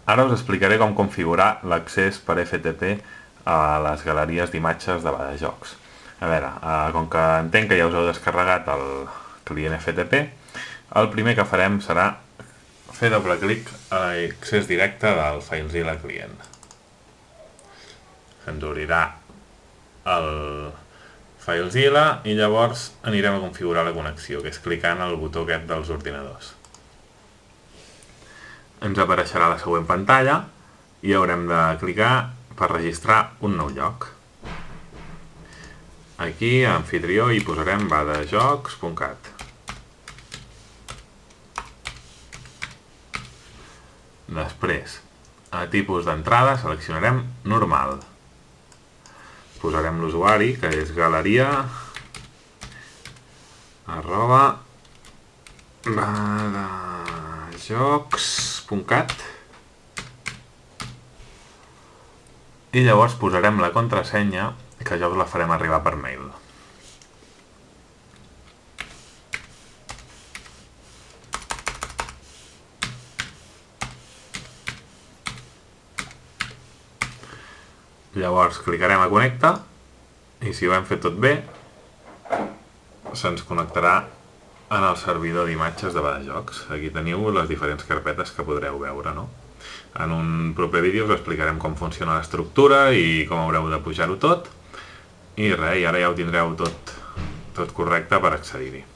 Ara us explicaré com configurar l'accés per FTP a les galeries d'imatges de Badajocs. A veure, com que entenc que ja us heu descarregat el client FTP, el primer que farem serà fer doble clic a l'accés directe del FileZilla client. Ens obrirà el FileZilla i llavors anirem a configurar la connexió, que és clicant el botó aquest dels ordinadors. Ens apareixerà la següent pantalla i haurem de clicar per registrar un nou lloc. Aquí a anfitrió hi posarem badajocs.cat. Després, a tipus d'entrada seleccionarem normal. Posarem l'usuari, que és galeria@badajocs.cat, i llavors posarem la contrasenya, que ja us la farem arribar per mail. Llavors clicarem a connectar i si ho hem fet tot bé se'ns connectarà en el servidor d'imatges de Badajocs. Aquí teniu les diferents carpetes que podreu veure, no? En un proper vídeo us explicarem com funciona l'estructura i com haureu de pujar-ho tot. I res, i ara ja ho tindreu tot correcte per accedir-hi.